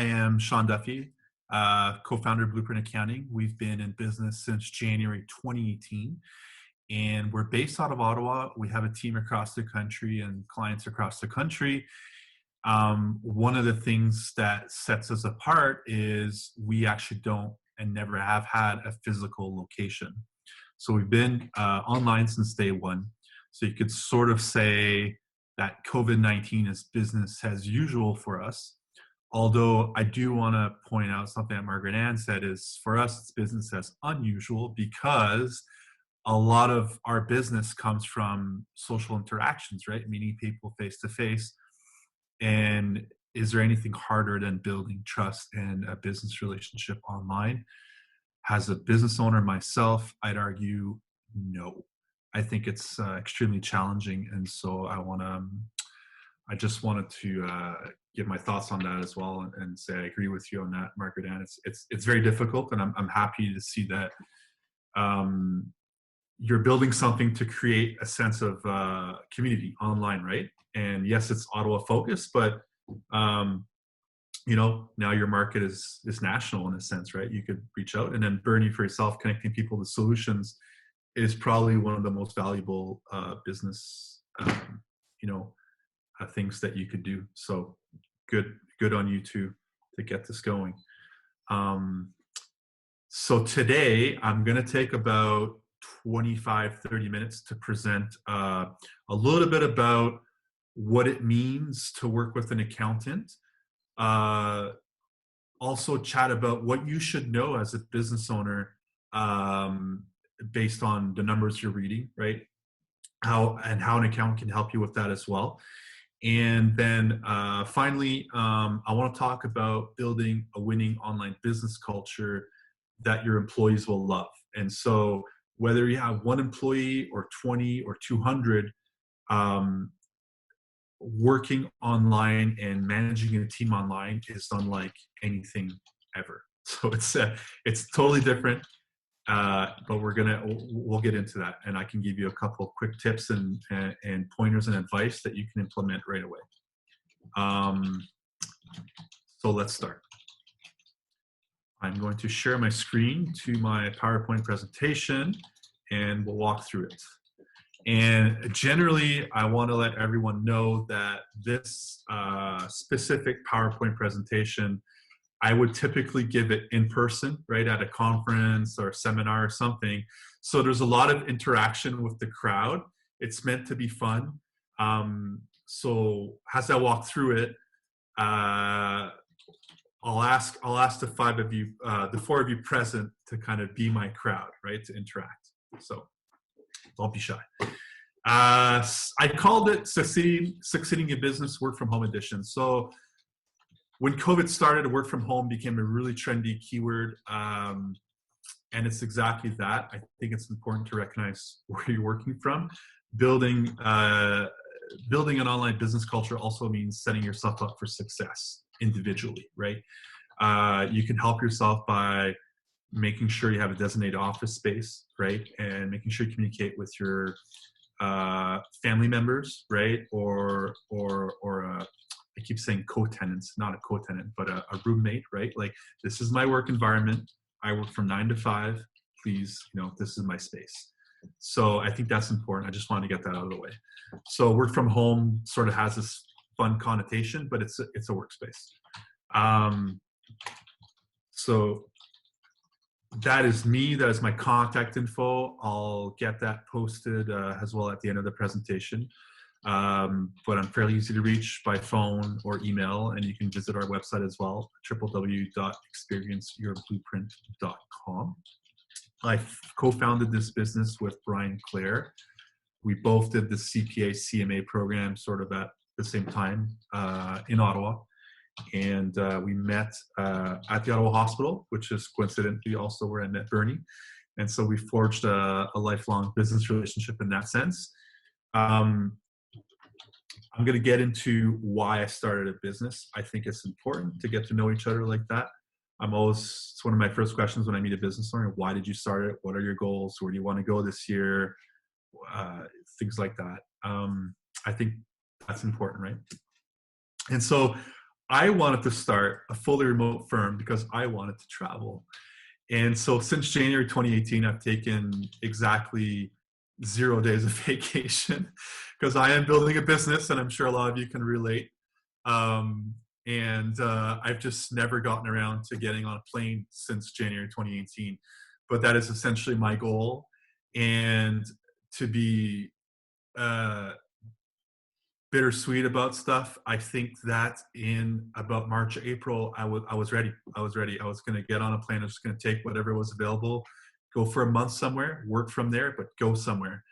I am Sean Duffy, co-founder of Blueprint Accounting. We've been in business since January 2018, and we're based out of Ottawa. We have a team across the country and clients across the country. One of the things that sets us apart is we actually don't and never have had a physical location. So we've been online since day one. So you could sort of say that COVID-19 is business as usual for us. Although I do want to point out something that Margaret Ann said is for us, it's business as unusual because a lot of our business comes from social interactions, right? Meeting people face to face. And is there anything harder than building trust and a business relationship online? As a business owner myself, I'd argue no. I think it's extremely challenging. And so I just wanted to give my thoughts on that as well, and say I agree with you on that, Margaret Ann. It's very difficult, and I'm happy to see that you're building something to create a sense of community online, right? And yes, it's Ottawa focused, but now your market is national in a sense, right? You could reach out, and then Bernie for yourself, connecting people to solutions is probably one of the most valuable business things that you could do. So good on you to get this going. So today I'm going to take about 25-30 minutes to present a little bit about what it means to work with an accountant. Also chat about what you should know as a business owner based on the numbers you're reading, right? How an accountant can help you with that as well. And then finally, I want to talk about building a winning online business culture that your employees will love. And so whether you have one employee or 20 or 200, working online and managing a team online is unlike anything ever. So it's totally different. But we'll get into that, and I can give you a couple of quick tips and pointers and advice that you can implement right away. So let's start. I'm going to share my screen to my PowerPoint presentation, and we'll walk through it. And generally, I want to let everyone know that this specific PowerPoint presentation, I would typically give it in person, right, at a conference or a seminar or something. So there's a lot of interaction with the crowd. It's meant to be fun. So as I walk through it, I'll ask the four of you present to kind of be my crowd, right, to interact. So don't be shy. I called it Succeeding in Business Work from Home Edition. So when COVID started, work from home became a really trendy keyword, and it's exactly that. I think it's important to recognize where you're working from. Building an online business culture also means setting yourself up for success individually, right? You can help yourself by making sure you have a designated office space, right? And making sure you communicate with your family members, right? Or I keep saying co-tenants, not a co-tenant, but a roommate, right? Like, this is my work environment. I work from 9 to 5. Please, this is my space. So I think that's important. I just wanted to get that out of the way. So work from home sort of has this fun connotation, but it's a workspace. So that is me. That is my contact info. I'll get that posted as well at the end of the presentation. But I'm fairly easy to reach by phone or email, and you can visit our website as well, www.experienceyourblueprint.com. I co-founded this business with Brian Clare. We both did the CPA CMA program sort of at the same time in Ottawa, and we met at the Ottawa Hospital, which is coincidentally also where I met Bernie, and so we forged a lifelong business relationship in that sense. I'm going to get into why I started a business. I think it's important to get to know each other like that. It's one of my first questions when I meet a business owner: why did you start it? What are your goals? Where do you want to go this year? Things like that. I think that's important, right? And so I wanted to start a fully remote firm because I wanted to travel. And so since January 2018, I've taken exactly 0 days of vacation because I am building a business, and I'm sure a lot of you can relate. Um, and I've just never gotten around to getting on a plane since January 2018. But that is essentially my goal. And to be uh, bittersweet about stuff, I think that in about March, April, I was ready. I was ready. I was going to get on a plane. I was just going to take whatever was available, go for a month somewhere, work from there, but go somewhere.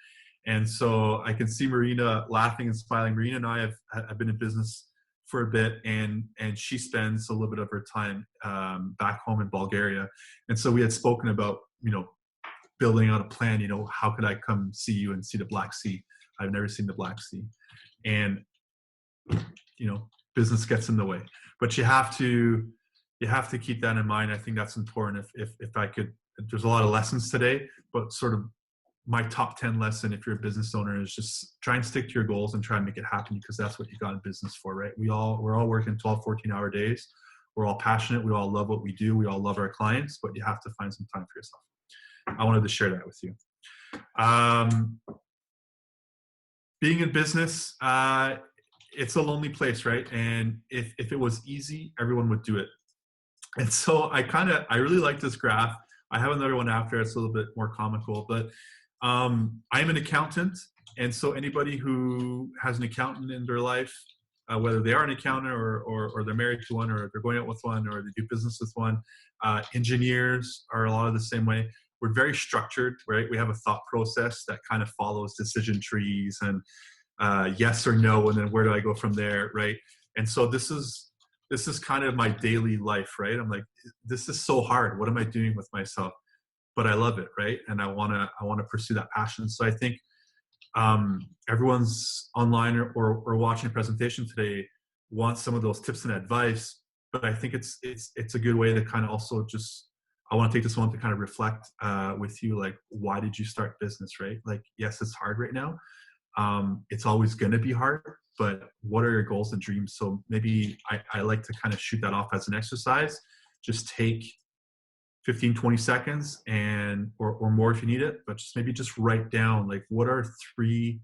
And so I can see Marina laughing and smiling. Marina and I have been in business for a bit, and she spends a little bit of her time back home in Bulgaria. And so we had spoken about, building out a plan. How could I come see you and see the Black Sea? I've never seen the Black Sea. And business gets in the way, but you have to keep that in mind. I think that's important. If I could, there's a lot of lessons today, but sort of my top 10 lesson, if you're a business owner, is just try and stick to your goals and try and make it happen, because that's what you got in business for, right? We're all working 12, 14-hour days. We're all passionate. We all love what we do. We all love our clients, but you have to find some time for yourself. I wanted to share that with you. Being in business, it's a lonely place, right? And if it was easy, everyone would do it. And so I really like this graph. I have another one after. It's a little bit more comical, but I'm an accountant. And so anybody who has an accountant in their life, whether they are an accountant or they're married to one, or they're going out with one, or they do business with one, engineers are a lot of the same way. We're very structured, right? We have a thought process that kind of follows decision trees and yes or no, and then where do I go from there, right? And so this is kind of my daily life, right? I'm like, this is so hard. What am I doing with myself? But I love it, right? And I wanna pursue that passion. So I think everyone's online or watching a presentation today wants some of those tips and advice. But I think it's a good way to kind of also just, I want to take this one to kind of reflect with you, like, why did you start business, right? Like, yes, it's hard right now. It's always going to be hard, but what are your goals and dreams? So maybe I like to kind of shoot that off as an exercise. Just take 15, 20 seconds or more if you need it, but just write down, like, what are 3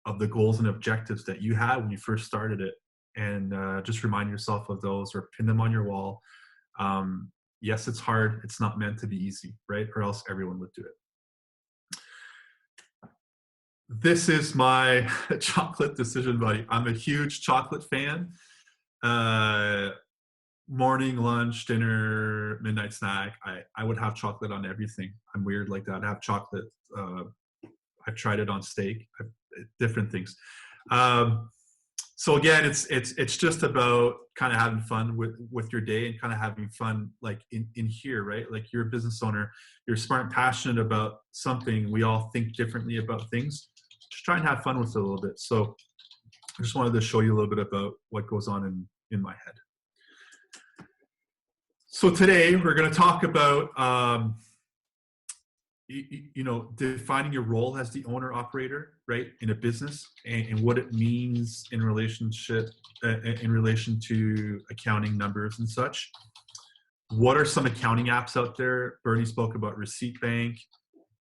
of the goals and objectives that you had when you first started it, and just remind yourself of those or pin them on your wall. Yes, it's hard. It's not meant to be easy, right? Or else everyone would do it. This is my chocolate decision buddy. I'm a huge chocolate fan. Morning, lunch, dinner, midnight snack. I would have chocolate on everything. I'm weird like that. I have chocolate. I've tried it on steak. Different things. So again, it's just about kind of having fun with your day and kind of having fun, like in here, right? Like, you're a business owner, you're smart and passionate about something. We all think differently about things. Just try and have fun with it a little bit. So I just wanted to show you a little bit about what goes on in my head. So today we're going to talk about defining your role as the owner operator, right, in a business, and what it means in relation to accounting numbers and such. What are some accounting apps out there? Bernie spoke about Receipt Bank.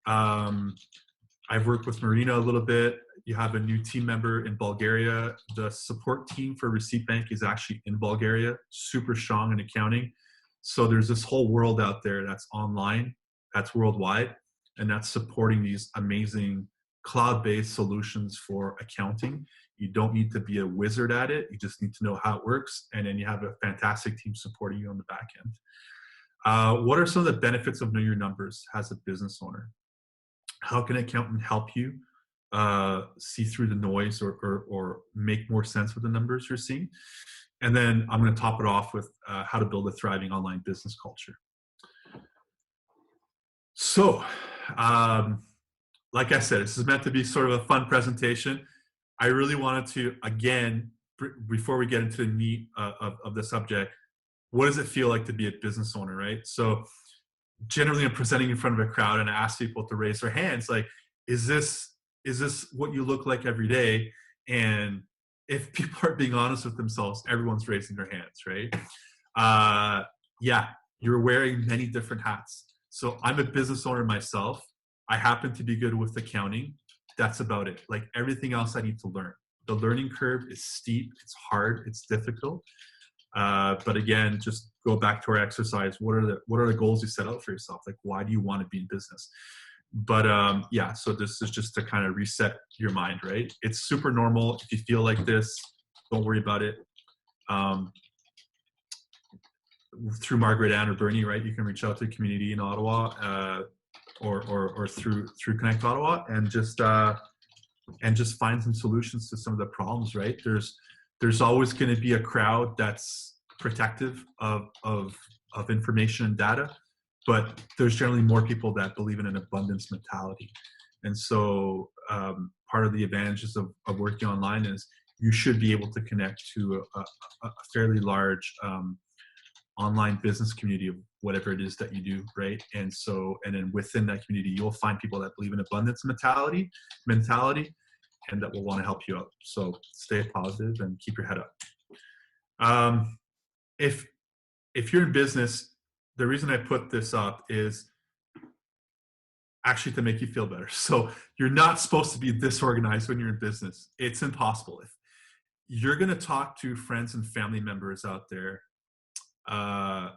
I've worked with Marina a little bit. You have a new team member in Bulgaria. The support team for Receipt Bank is actually in Bulgaria, super strong in accounting. So there's this whole world out there that's online, that's worldwide, and that's supporting these amazing cloud-based solutions for accounting. You don't need to be a wizard at it. You just need to know how it works, and then you have a fantastic team supporting you on the back end. What are some of the benefits of Know Your Numbers as a business owner? How can an accountant help you see through the noise or make more sense with the numbers you're seeing? And then I'm going to top it off with how to build a thriving online business culture. So, like I said, this is meant to be sort of a fun presentation. I really wanted to, again, before we get into the meat of the subject, what does it feel like to be a business owner, right? So generally I'm presenting in front of a crowd and I ask people to raise their hands, like, is this what you look like every day? And if people are being honest with themselves, everyone's raising their hands, right? Yeah, you're wearing many different hats. So I'm a business owner myself. I happen to be good with accounting. That's about it. Like everything else I need to learn. The learning curve is steep, it's hard, it's difficult. But again, just go back to our exercise. What are the goals you set out for yourself? Like, why do you want to be in business? But yeah, so this is just to kind of reset your mind, right? It's super normal. If you feel like this, don't worry about it. Through Margaret Ann or Bernie, right? You can reach out to the community in Ottawa, or through Connect Ottawa, and just find some solutions to some of the problems, right? There's always going to be a crowd that's protective of information and data, but there's generally more people that believe in an abundance mentality. And so part of the advantages of working online is you should be able to connect to a fairly large online business community of whatever it is that you do, right? And then within that community, you'll find people that believe in abundance mentality, and that will want to help you out. So stay positive and keep your head up. If you're in business, the reason I put this up is actually to make you feel better. So you're not supposed to be disorganized when you're in business. It's impossible. If you're going to talk to friends and family members out there, and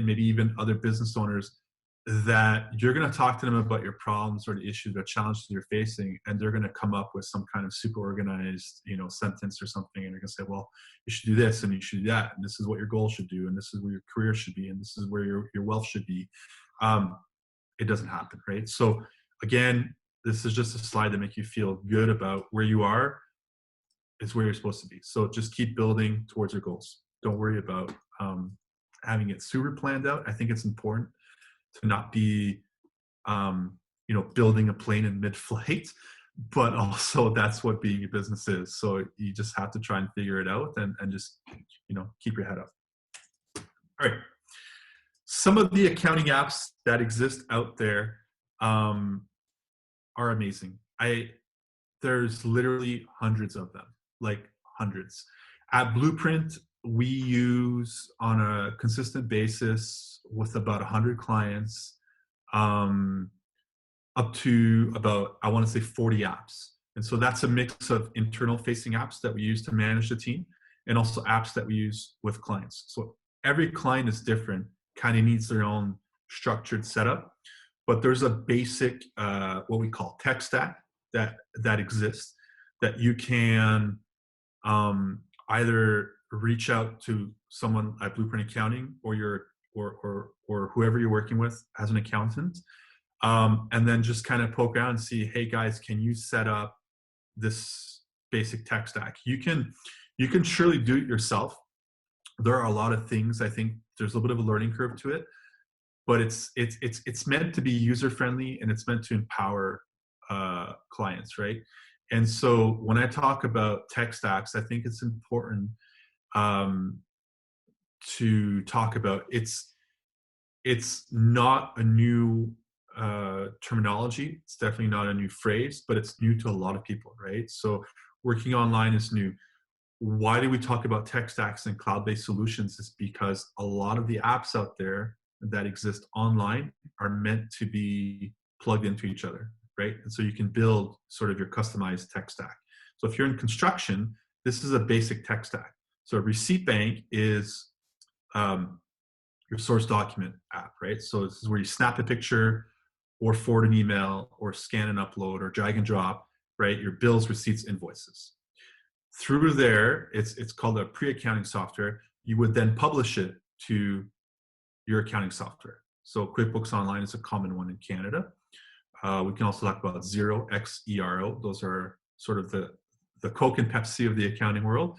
maybe even other business owners, that you're going to talk to them about your problems or the issues or challenges you're facing, and they're going to come up with some kind of super organized, sentence or something, and they're going to say, well, you should do this and you should do that, and this is what your goal should do, and this is where your career should be, and this is where your wealth should be. It doesn't happen, right? So again, this is just a slide to make you feel good about where you are is where you're supposed to be. So just keep building towards your goals. Don't worry about having it super planned out. I think it's important to not be, building a plane in mid-flight, but also that's what being a business is. So you just have to try and figure it out and just, keep your head up. All right. Some of the accounting apps that exist out there are amazing. There's literally hundreds of them, like hundreds. At Blueprint, we use on a consistent basis with about 100 clients, up to about, I want to say 40 apps. And so that's a mix of internal facing apps that we use to manage the team and also apps that we use with clients. So every client is different, kind of needs their own structured setup, but there's a basic, what we call tech stack that exists that you can either reach out to someone at Blueprint Accounting or whoever you're working with as an accountant, and then just kind of poke around and see, hey guys, can you set up this basic tech stack? You can surely do it yourself. There are a lot of things. I think there's a little bit of a learning curve to it, but it's meant to be user friendly and it's meant to empower clients, right? And so when I talk about tech stacks, I think it's important to talk about it's not a new terminology. It's definitely not a new phrase, but it's new to a lot of people, right? So working online is new. Why do we talk about tech stacks and cloud-based solutions? Is because a lot of the apps out there that exist online are meant to be plugged into each other, right? And so you can build sort of your customized tech stack. So if you're in construction, this is a basic tech stack. So Receipt Bank is your source document app, right? So this is where you snap a picture or forward an email or scan and upload or drag and drop, right? Your bills, receipts, invoices. Through there, it's called a pre-accounting software. You would then publish it to your accounting software. So QuickBooks Online is a common one in Canada. We can also talk about Xero, Xero. Those are sort of the Coke and Pepsi of the accounting world.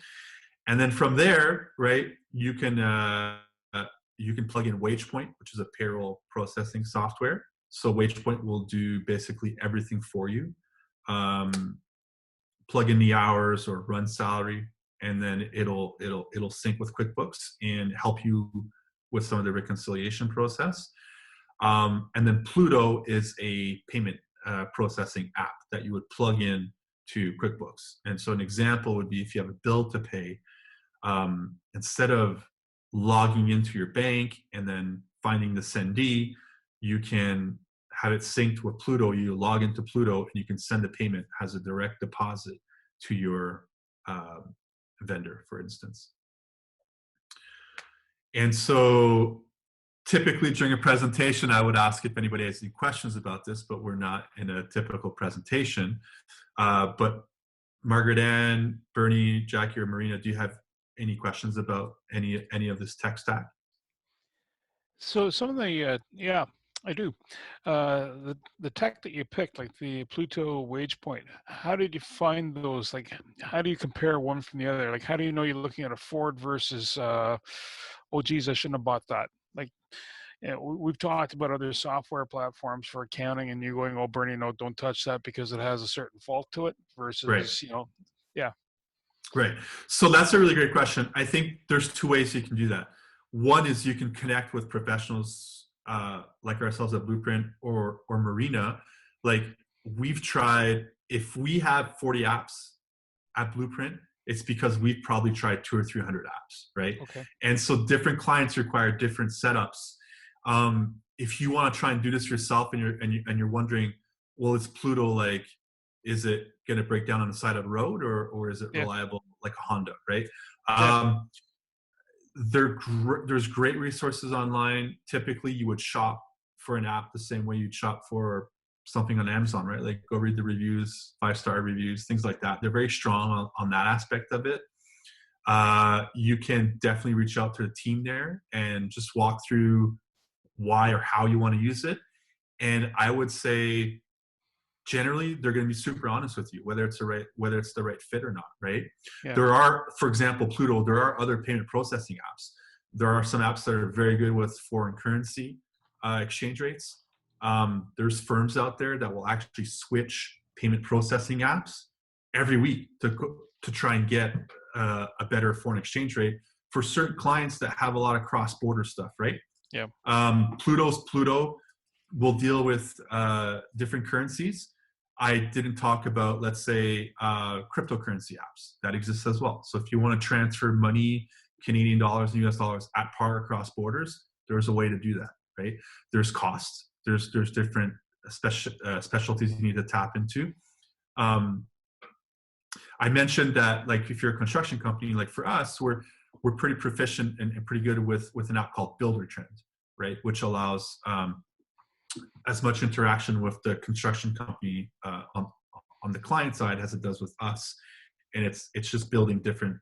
And then from there, right, you can plug in WagePoint, which is a payroll processing software. So WagePoint will do basically everything for you. Plug in the hours or run salary, and then it'll sync with QuickBooks and help you with some of the reconciliation process. And then Pluto is a payment processing app that you would plug in to QuickBooks. And so an example would be if you have a bill to pay, instead of logging into your bank and then finding the sendee, you can have it synced with Pluto. You log into Pluto and you can send a payment as a direct deposit to your vendor, for instance. And so typically during a presentation, I would ask if anybody has any questions about this, but we're not in a typical presentation. But Margaret Ann, Bernie, Jackie, or Marina, do you have any questions about any of this tech stack? So some of the, yeah, I do. The tech that you picked, like the Pluto WagePoint, how did you find those? Like, how do you compare one from the other? Like, how do you know you're looking at a Ford versus, oh geez, I shouldn't have bought that. Like, you know, we've talked about other software platforms for accounting, and you're going, oh, Bernie, no, don't touch that because it has a certain fault to it versus, Right. you know, yeah. Right. So that's a really great question. I think there's two ways you can do that. One is you can connect with professionals like ourselves at Blueprint or Marina. Like we've tried, if we have 40 apps at Blueprint, it's because we've probably tried 200 or 300 apps, right? Okay. And so different clients require different setups. If you want to try and do this yourself and you're wondering, well, is Pluto like, is it going to break down on the side of the road or is it Yeah. reliable like a Honda, right? Exactly. There's great resources online. Typically, you would shop for an app the same way you'd shop for something on Amazon, right? Like go read the reviews, 5-star reviews, things like that. They're very strong on that aspect of it. You can definitely reach out to the team there and just walk through why or how you want to use it. And I would say generally they're going to be super honest with you, whether it's the right fit or not, right? Yeah. There are, for example, Pluto, there are other payment processing apps. There are some apps that are very good with foreign currency exchange rates. There's firms out there that will actually switch payment processing apps every week to try and get a better foreign exchange rate for certain clients that have a lot of cross-border stuff, right? Yeah. Pluto will deal with different currencies. I didn't talk about, let's say, cryptocurrency apps that exist as well. So if you want to transfer money, Canadian dollars and US dollars at par across borders, there's a way to do that, right? There's costs. There's different specialties you need to tap into. I mentioned that, like, if you're a construction company, like for us, we're pretty proficient and pretty good with an app called Builder Trend, right? Which allows as much interaction with the construction company on the client side as it does with us, and it's just building different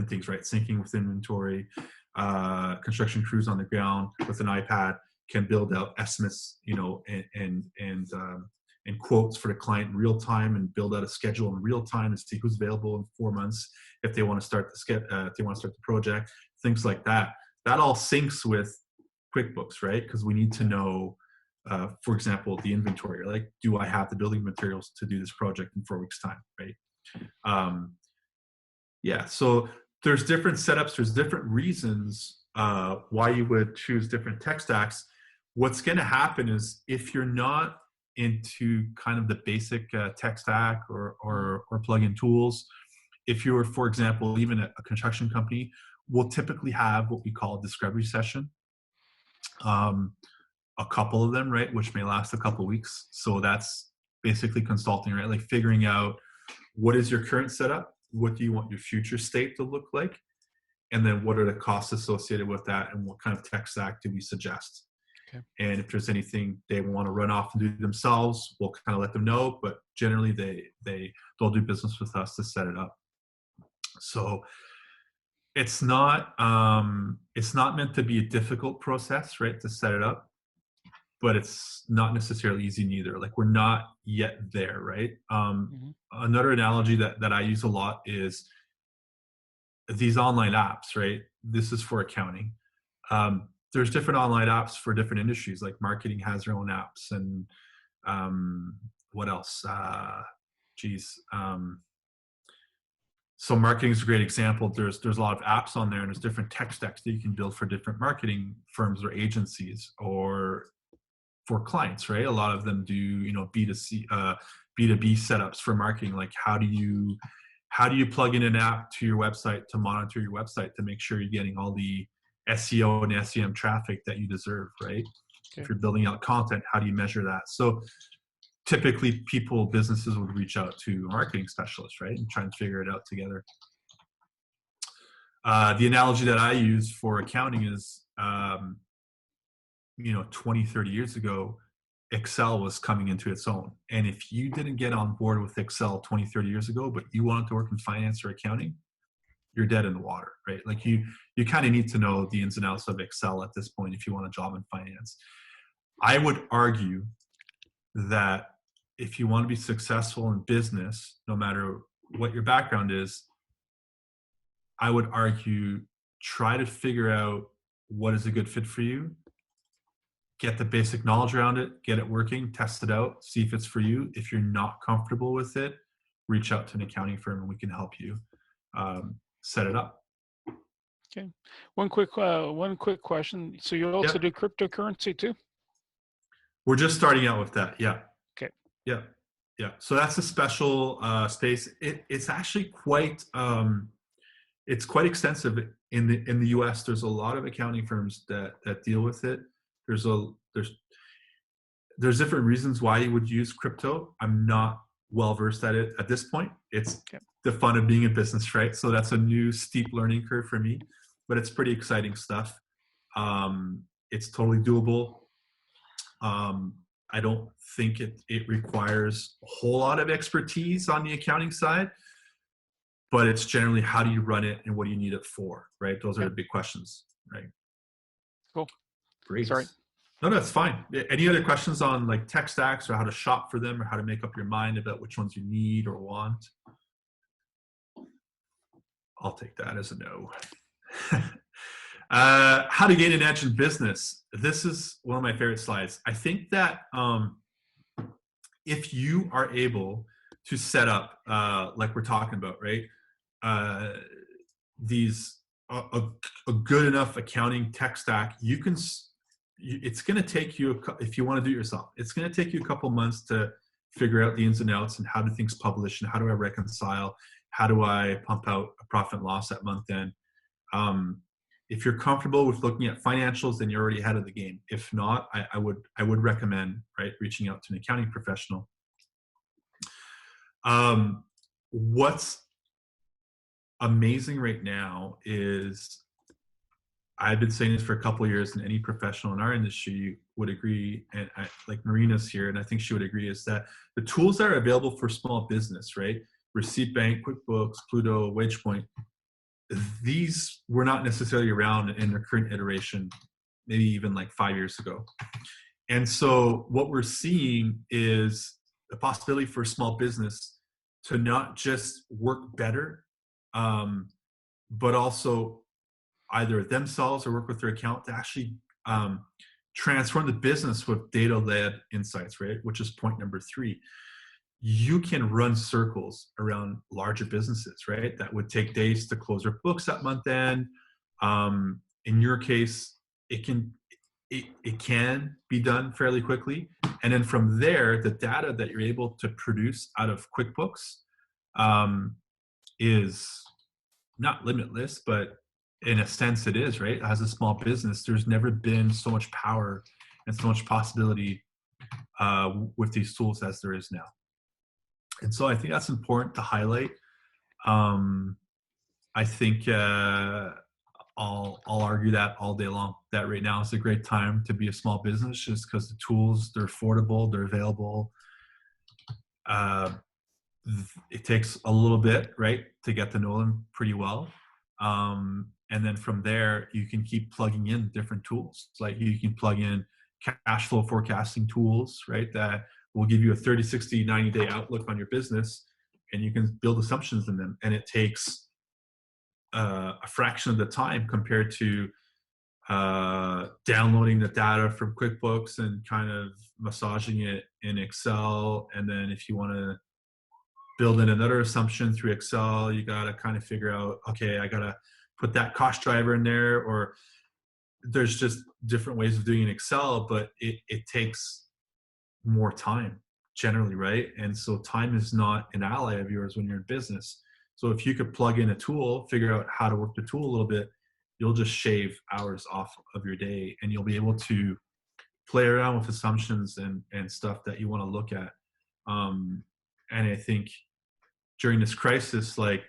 things, right? Syncing with inventory. Construction crews on the ground with an iPad can build out estimates, you know, and quotes for the client in real time, and build out a schedule in real time and see who's available in 4 months if they want to start the project, things like that. That all syncs with QuickBooks, right? Because we need to know, for example, the inventory. Like, do I have the building materials to do this project in 4 weeks' time, right? Yeah, so there's different setups, there's different reasons why you would choose different tech stacks. What's going to happen is, if you're not into kind of the basic tech stack or plug-in tools, if you're, for example, even a construction company, we'll typically have what we call a discovery session. A couple of them, right, which may last a couple of weeks. So that's basically consulting, right? Like figuring out, what is your current setup? What do you want your future state to look like? And then what are the costs associated with that? And what kind of tech stack do we suggest? Okay. And if there's anything they want to run off and do themselves, we'll kind of let them know. But generally, they'll do business with us to set it up. So it's not meant to be a difficult process, right, to set it up, but it's not necessarily easy neither. Like, we're not yet there, right? Another analogy that I use a lot is these online apps, right? This is for accounting. There's different online apps for different industries. Like marketing has their own apps, and what else? So marketing is a great example. There's a lot of apps on there, and there's different tech stacks that you can build for different marketing firms or agencies, or for clients, right? A lot of them do, B2C, B2B setups for marketing. Like how do you plug in an app to your website to monitor your website to make sure you're getting all the SEO and SEM traffic that you deserve, right? Okay. If you're building out content, how do you measure that? So typically businesses would reach out to a marketing specialist, right? And try and figure it out together. The analogy that I use for accounting is, 20, 30 years ago, Excel was coming into its own. And if you didn't get on board with Excel 20, 30 years ago, but you wanted to work in finance or accounting, you're dead in the water, right? Like you kind of need to know the ins and outs of Excel at this point if you want a job in finance. I would argue that if you want to be successful in business, no matter what your background is, I would argue try to figure out what is a good fit for you, get the basic knowledge around it, get it working, test it out, see if it's for you. If you're not comfortable with it, reach out to an accounting firm and we can help you set it up. Okay. One quick question. So you also do cryptocurrency too? We're just starting out with that. Yeah. Okay. Yeah. Yeah. So that's a special space. It's actually quite it's quite extensive in the US. There's a lot of accounting firms that deal with it. There's different reasons why you would use crypto. I'm not well versed at it at this point. It's the fun of being in business, right? So that's a new steep learning curve for me, but it's pretty exciting stuff. It's totally doable. I don't think it requires a whole lot of expertise on the accounting side, but it's generally how do you run it and what do you need it for, right? Those are the big questions, right? Cool. Great. Sorry. No, that's fine. Any other questions on like tech stacks or how to shop for them or how to make up your mind about which ones you need or want? I'll take that as a no. How to gain an edge in business. This is one of my favorite slides. I think that if you are able to set up, like we're talking about, right? These a good enough accounting tech stack, you can. It's going to take you, if you want to do it yourself, it's going to take you a couple months to figure out the ins and outs and how do things publish and how do I reconcile, how do I pump out a profit and loss at month end. If you're comfortable with looking at financials, then you're already ahead of the game. If not, I would recommend, right, reaching out to an accounting professional. What's amazing right now is, I've been saying this for a couple of years, and any professional in our industry would agree, and like Marina's here, and I think she would agree, is that the tools that are available for small business, right? Receipt Bank, QuickBooks, Pluto, WagePoint, these were not necessarily around in their current iteration, maybe even like 5 years ago. And so what we're seeing is the possibility for a small business to not just work better, but also either themselves or work with their account to actually transform the business with data-led insights, right? Which is point number 3. You can run circles around larger businesses, right? That would take days to close their books at month end. In your case, it can be done fairly quickly. And then from there, the data that you're able to produce out of QuickBooks is not limitless, but in a sense it is, right? As a small business, there's never been so much power and so much possibility with these tools as there is now. And so I think that's important to highlight. I think I'll argue that all day long, that right now is a great time to be a small business just because the tools, they're affordable, they're available. It takes a little bit, right, to get to know them pretty well. And then from there, you can keep plugging in different tools. Like you can plug in cash flow forecasting tools, right, that will give you a 30, 60, 90-day outlook on your business, and you can build assumptions in them. And it takes a fraction of the time compared to downloading the data from QuickBooks and kind of massaging it in Excel. And then if you want to build in another assumption through Excel, you got to kind of figure out, okay, I got to put that cost driver in there, or there's just different ways of doing it in Excel, but it takes more time generally, right? And so time is not an ally of yours when you're in business. So if you could plug in a tool, figure out how to work the tool a little bit, you'll just shave hours off of your day, and you'll be able to play around with assumptions and stuff that you want to look at. And I think during this crisis, like,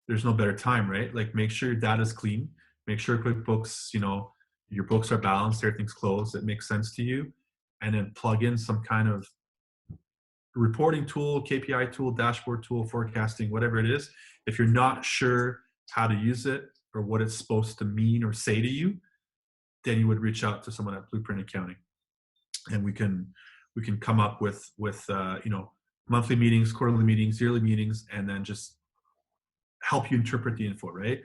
there's no better time, right? Like, make sure your data's clean, make sure QuickBooks, your books are balanced, everything's closed, it makes sense to you, and then plug in some kind of reporting tool, KPI tool, dashboard tool, forecasting, whatever it is. If you're not sure how to use it or what it's supposed to mean or say to you, then you would reach out to someone at Blueprint Accounting, and we can come up with monthly meetings, quarterly meetings, yearly meetings, and then just help you interpret the info, right?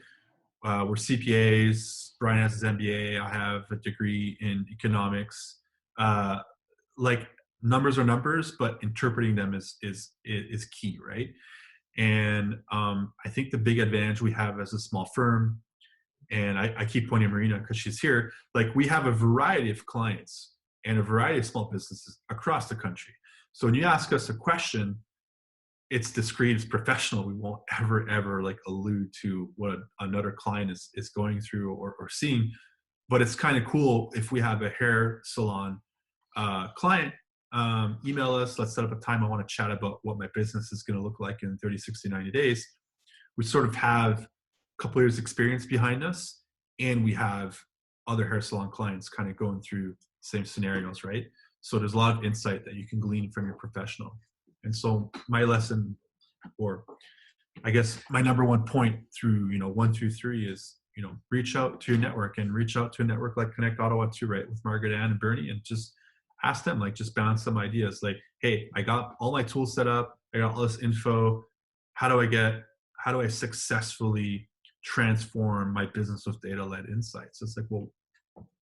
We're CPAs. Brian has his MBA. I have a degree in economics. Like, numbers are numbers, but interpreting them is key, right? And I think the big advantage we have as a small firm, and I keep pointing at Marina because she's here, like, we have a variety of clients and a variety of small businesses across the country. So when you ask us a question, it's discreet, it's professional. We won't ever like allude to what another client is going through or seeing. But it's kind of cool if we have a hair salon client, email us, let's set up a time. I want to chat about what my business is going to look like in 30, 60, 90 days. We sort of have a couple years experience behind us, and we have other hair salon clients kind of going through the same scenarios, right? So there's a lot of insight that you can glean from your professional. And so my lesson, or I guess my number one point through 1 through 3 is, reach out to your network, and reach out to a network like Connect Ottawa too, right? With Margaret Ann and Bernie, and just ask them, like, just bounce some ideas. Like, hey, I got all my tools set up, I got all this info. How do I successfully transform my business with data-led insights? It's like, well,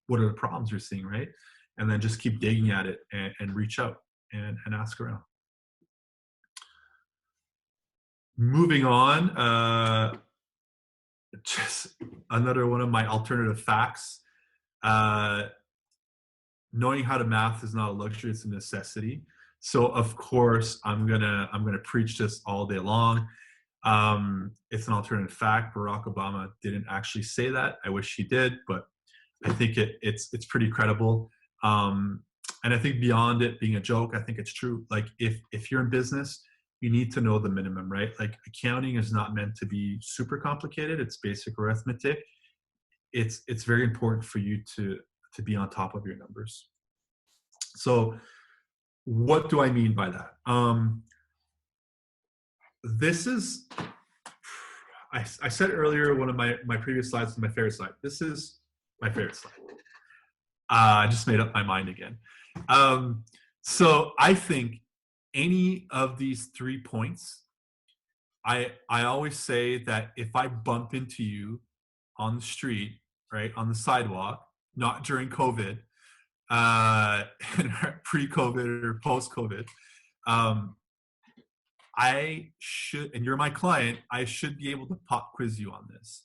what are the problems you're seeing, right? And then just keep digging at it and reach out and ask around. Moving on, just another one of my alternative facts. Knowing how to math is not a luxury, it's a necessity. So of course, I'm gonna preach this all day long. It's an alternative fact. Barack Obama didn't actually say that. I wish he did, but I think it's pretty credible. And I think beyond it being a joke, I think it's true. Like, if you're in business, you need to know the minimum, right? Like, accounting is not meant to be super complicated. It's basic arithmetic. It's very important for you to be on top of your numbers. So what do I mean by that? This is, I said earlier, one of my previous slides is my favorite slide. This is my favorite slide. I just made up my mind again. So I think any of these 3 points, I always say that if I bump into you on the street, right, on the sidewalk, not during COVID, pre-COVID or post-COVID, I should, and you're my client, I should be able to pop quiz you on this.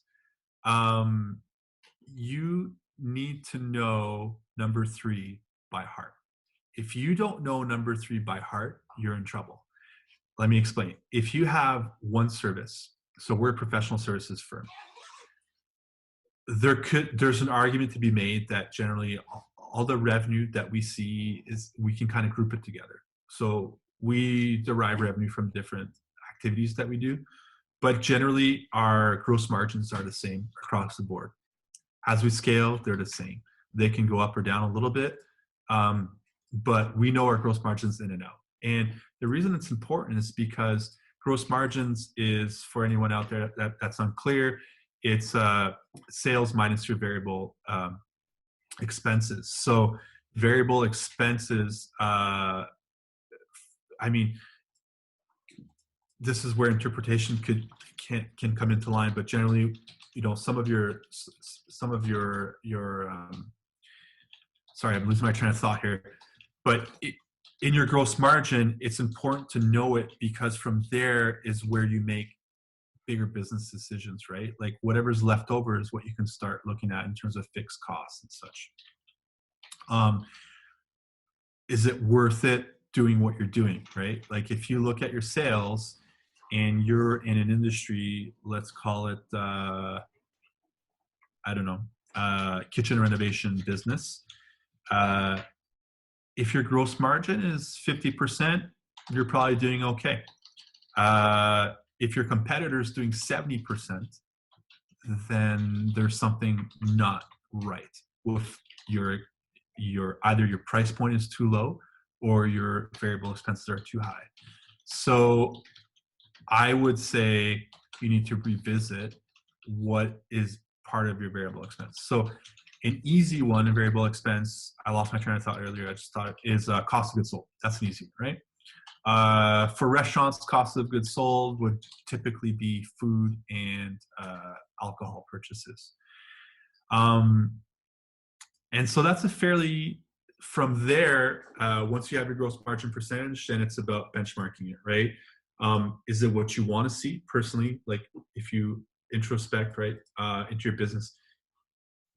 You need to know number 3 by heart. If you don't know number 3 by heart, you're in trouble. Let me explain. If you have one service, so we're a professional services firm, there's an argument to be made that generally all the revenue that we see we can kind of group it together. So we derive revenue from different activities that we do, but generally our gross margins are the same across the board. As we scale, they're the same. They can go up or down a little bit, but we know our gross margins in and out. And the reason it's important is because gross margins is, for anyone out there that's unclear, it's sales minus your variable expenses. So variable expenses, I mean, this is where interpretation can come into line, but generally, some of your sorry, I'm losing my train of thought here, but in your gross margin, it's important to know it, because from there is where you make bigger business decisions, right? Like whatever's left over is what you can start looking at in terms of fixed costs and such. Is it worth it doing what you're doing, right? Like if you look at your sales and you're in an industry, let's call it, I don't know, kitchen renovation business. If your gross margin is 50%, you're probably doing okay. If your competitor is doing 70%, then there's something not right with your either your price point is too low or your variable expenses are too high. So I would say you need to revisit what is part of your variable expense. So an easy one in variable expense, I lost my train of thought earlier, I just thought it is cost of goods sold. That's an easy one, right? For restaurants, cost of goods sold would typically be food and alcohol purchases. And so that's a fairly, from there, once you have your gross margin percentage, then it's about benchmarking it, right? Is it what you want to see personally? Like if you introspect, right, into your business,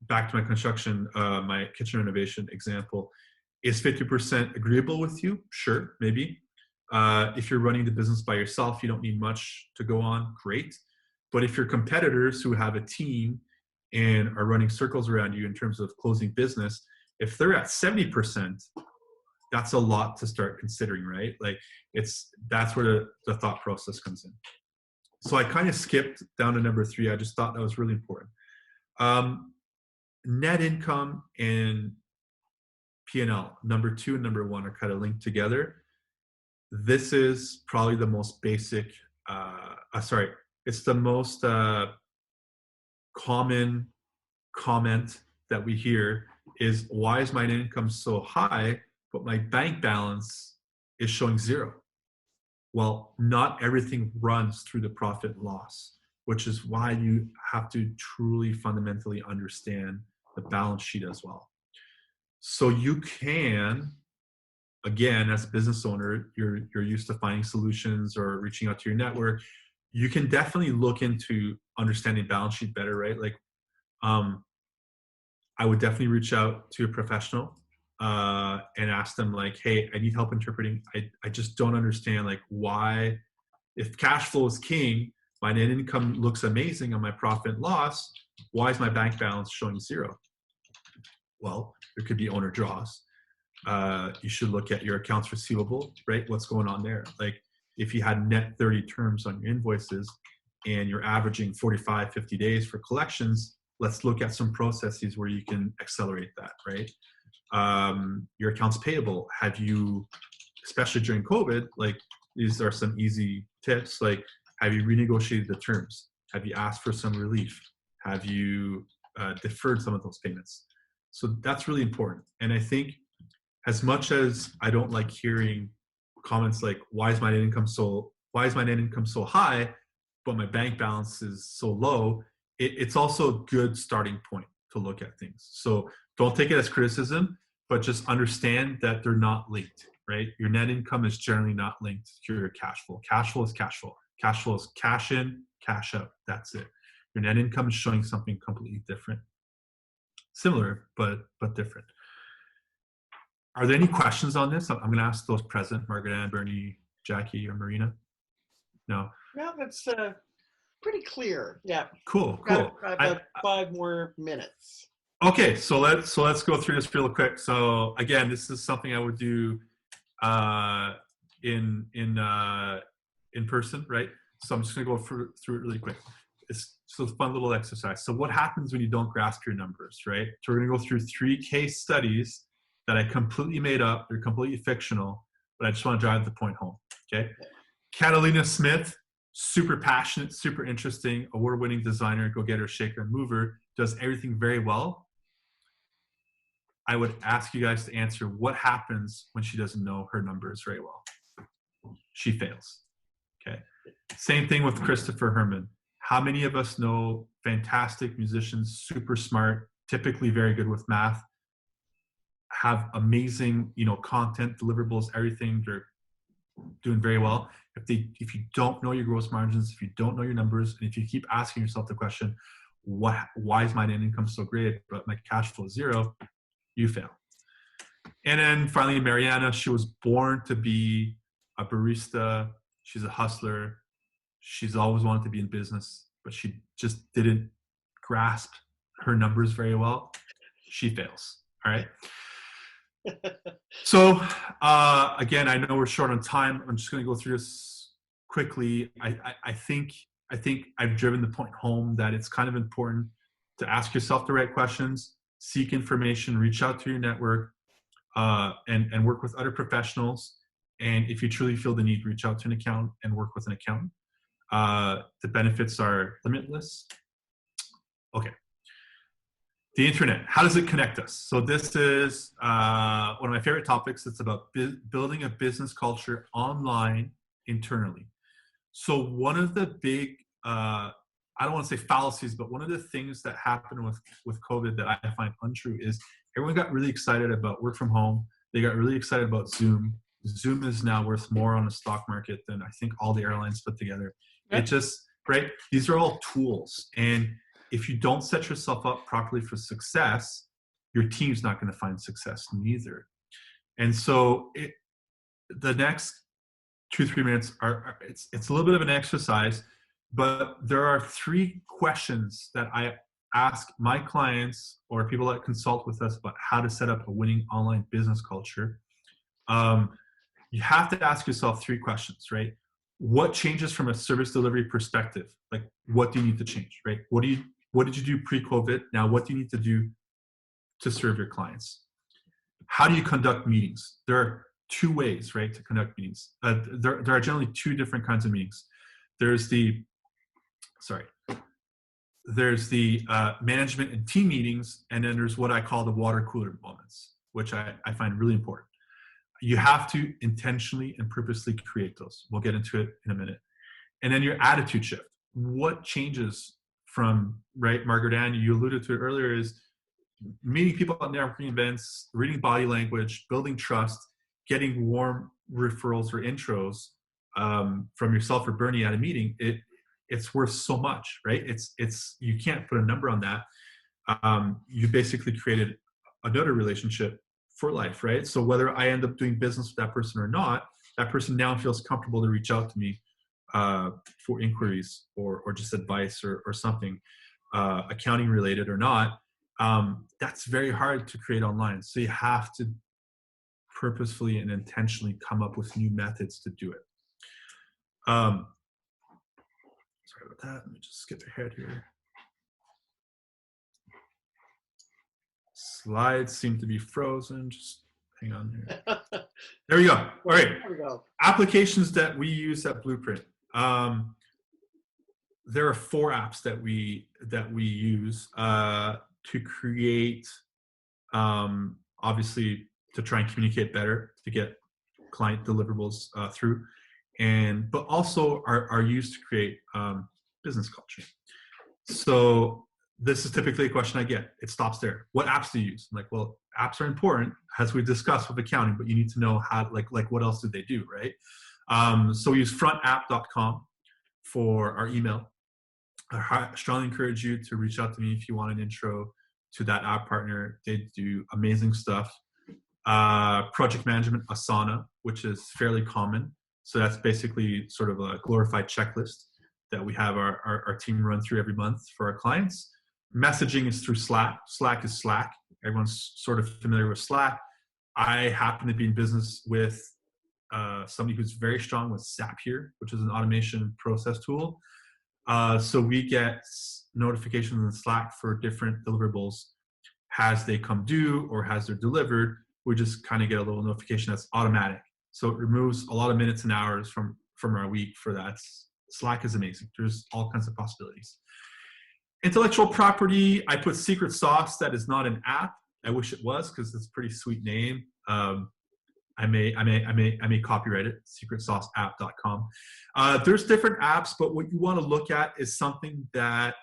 back to my construction, my kitchen renovation example, is 50% agreeable with you? Sure, maybe. If you're running the business by yourself, you don't need much to go on, great. But if your competitors who have a team and are running circles around you in terms of closing business, if they're at 70%, that's a lot to start considering, right? Like that's where the thought process comes in. So I kind of skipped down to number 3. I just thought that was really important. Net income and P&L, number 2 and number 1 are kind of linked together. This is probably the most basic, it's the most common comment that we hear is, why is my net income so high, but my bank balance is showing 0? Well, not everything runs through the profit and loss, which is why you have to truly fundamentally understand the balance sheet as well. So you can, again, as a business owner, you're used to finding solutions or reaching out to your network. You can definitely look into understanding balance sheet better, right? Like, I would definitely reach out to a professional and ask them like, hey, I need help interpreting. I just don't understand like why, if cash flow is king, my net income looks amazing on my profit and loss, why is my bank balance showing 0? Well, there could be owner draws. You should look at your accounts receivable, right? What's going on there? Like if you had net 30 terms on your invoices and you're averaging 45, 50 days for collections, let's look at some processes where you can accelerate that, right? Your accounts payable, have you, especially during COVID, like these are some easy tips, like have you renegotiated the terms? Have you asked for some relief? Have you deferred some of those payments? So that's really important. And I think as much as I don't like hearing comments like, why is my net income so high, but my bank balance is so low, it's also a good starting point to look at things. So don't take it as criticism, but just understand that they're not linked, right? Your net income is generally not linked to your cash flow. Cash flow is cash flow. Cash flow is cash in, cash out. That's it. Your net income is showing something completely different. Similar, but different. Are there any questions on this? I'm going to ask those present, Margaret Ann, Bernie, Jackie, or Marina. No? No, that's pretty clear. Yeah. Cool. About 5 more minutes. Okay, so let's go through this real quick. So again, this is something I would do in person, right? So I'm just going to go through it really quick. It's a fun little exercise. So what happens when you don't grasp your numbers, right? So we're going to go through 3 case studies that I completely made up. They're completely fictional, but I just want to drive the point home, okay? Catalina Smith, super passionate, super interesting, award-winning designer, go-getter, shaker, and mover, does everything very well. I would ask you guys to answer what happens when she doesn't know her numbers very well. She fails, okay? Same thing with Christopher Herman. How many of us know fantastic musicians, super smart, typically very good with math, have amazing, content, deliverables, everything. They're doing very well. If you don't know your gross margins, if you don't know your numbers, and if you keep asking yourself the question, why is my net income so great, but my cash flow is zero, you fail. And then finally, Mariana, she was born to be a barista. She's a hustler. She's always wanted to be in business, but she just didn't grasp her numbers very well. She fails. All right. So again, I know we're short on time. I'm just going to go through this quickly. I think I've driven the point home that it's kind of important to ask yourself the right questions, seek information, reach out to your network, and work with other professionals. And if you truly feel the need, reach out to an accountant and work with an accountant. The benefits are limitless. Okay. The internet, how does it connect us? So this is one of my favorite topics. It's about building a business culture online internally. So one of the big, I don't want to say fallacies, but one of the things that happened with COVID that I find untrue is everyone got really excited about work from home. They got really excited about Zoom. Zoom is now worth more on the stock market than I think all the airlines put together. It just, right? These are all tools. And if you don't set yourself up properly for success, your team's not going to find success neither. And so the next 2-3 minutes it's a little bit of an exercise, but there are 3 questions that I ask my clients or people that consult with us about how to set up a winning online business culture. You have to ask yourself 3 questions, right? What changes from a service delivery perspective? Like, what do you need to change, right? What did you do pre-COVID? Now, what do you need to do to serve your clients? How do you conduct meetings? There are 2 ways, right, to conduct meetings. There are generally 2 different kinds of meetings. There's the management and team meetings, and then there's what I call the water cooler moments, which I find really important. You have to intentionally and purposely create those. We'll get into it in a minute. And then your attitude shift. What changes from, right, Margaret Ann, you alluded to it earlier, is meeting people at networking events, reading body language, building trust, getting warm referrals or intros from yourself or Bernie at a meeting. It's worth so much, right? It's you can't put a number on that. You basically created another relationship for life, right? So whether I end up doing business with that person or not, that person now feels comfortable to reach out to me for inquiries or just advice or something, accounting related or not. That's very hard to create online. So you have to purposefully and intentionally come up with new methods to do it. Sorry about that. Let me just skip ahead here. Slides seem to be frozen. Just hang on here. There we go. All right. There we go. Applications that we use at Blueprint. There are 4 apps that we use to create, obviously, to try and communicate better, to get client deliverables through, but also are used to create business culture. So this is typically a question I get. It stops there. What apps do you use? I'm like, well, apps are important, as we discussed with accounting, but you need to know how, like what else do they do, right? So we use frontapp.com for our email. I strongly encourage you to reach out to me if you want an intro to that app partner. They do amazing stuff. Project management, Asana, which is fairly common. So that's basically sort of a glorified checklist that we have our team run through every month for our clients. Messaging is through Slack. Slack is Slack. Everyone's sort of familiar with Slack. I happen to be in business with somebody who's very strong with Zapier, which is an automation process tool. So we get notifications in Slack for different deliverables as they come due or as they're delivered. We just kind of get a little notification that's automatic. So it removes a lot of minutes and hours from our week for that. Slack is amazing. There's all kinds of possibilities. Intellectual property, I put Secret Sauce. That is not an app. I wish it was, because it's a pretty sweet name. I may copyright it, secretsauceapp.com. There's different apps, but what you want to look at is something that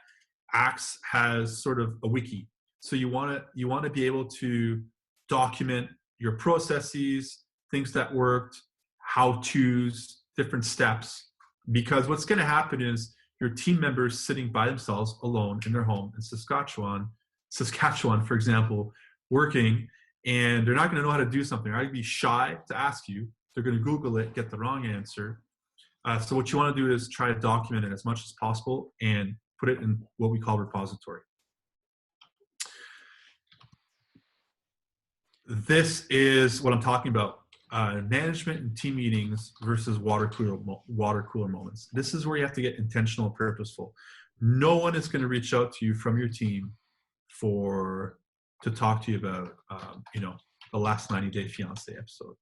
acts as sort of a wiki. So you want to be able to document your processes, things that worked, how-tos, different steps, because what's going to happen is your team members sitting by themselves alone in their home in Saskatchewan, for example, working, and they're not going to know how to do something. They're going to be shy to ask you. They're going to Google it, get the wrong answer. So what you want to do is try to document it as much as possible and put it in what we call repository. This is what I'm talking about. Management and team meetings versus water cooler moments. This is where you have to get intentional and purposeful. No one is going to reach out to you from your team to talk to you about, the last 90-day fiance episode.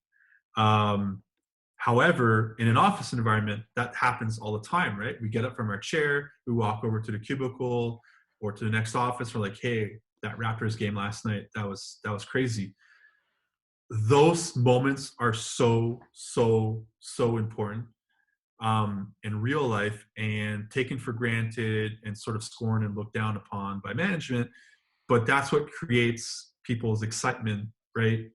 However, in an office environment, that happens all the time, right? We get up from our chair, we walk over to the cubicle or to the next office. We're like, hey, that Raptors game last night, that was crazy. Those moments are so important in real life and taken for granted and sort of scorned and looked down upon by management. But that's what creates people's excitement, right?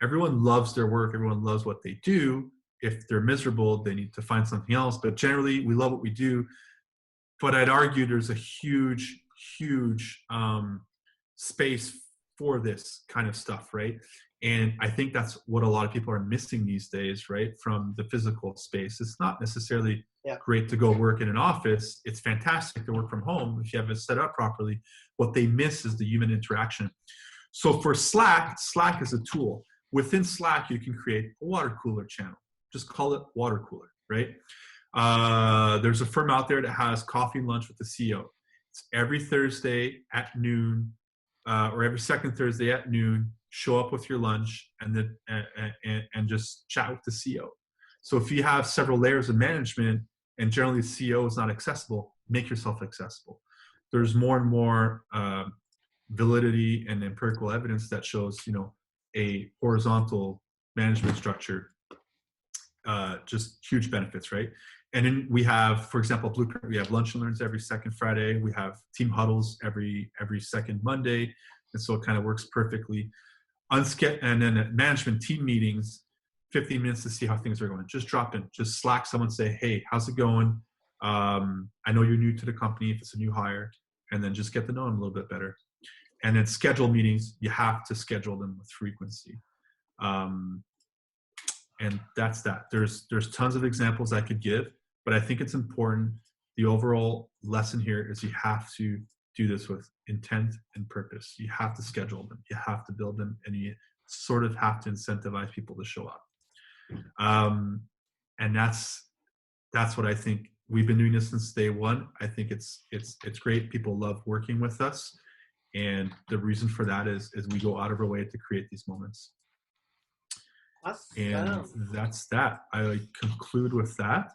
Everyone loves their work. Everyone loves what they do. If they're miserable, they need to find something else. But generally, we love what we do. But I'd argue there's a huge space for this kind of stuff, right? And I think that's what a lot of people are missing these days, right? From the physical space. It's not necessarily great to go work in an office. It's fantastic to work from home if you have it set up properly. What they miss is the human interaction. So for Slack is a tool. Within Slack, you can create a water cooler channel. Just call it water cooler, right? There's a firm out there that has coffee and lunch with the CEO. It's every Thursday at noon, or every second Thursday at noon. Show up with your lunch and just chat with the CEO. So if you have several layers of management and generally the CEO is not accessible, make yourself accessible. There's more and more validity and empirical evidence that shows, a horizontal management structure, just huge benefits, right? And then we have, for example, Blueprint, we have lunch and learns every second Friday. We have team huddles every second Monday. And so it kind of works perfectly. And then at management team meetings, 15 minutes to see how things are going. Just drop in, just Slack someone, say, hey, how's it going? I know you're new to the company if it's a new hire, and then just get to know them a little bit better. And then schedule meetings. You have to schedule them with frequency. And that's that. There's tons of examples I could give, but I think it's important. The overall lesson here is you have to do this with intent and purpose. You have to schedule them. You have to build them, and you sort of have to incentivize people to show up. And that's what I think. We've been doing this since day one. I think it's great. People love working with us, and the reason for that is we go out of our way to create these moments. Awesome. And that's that. I conclude with that.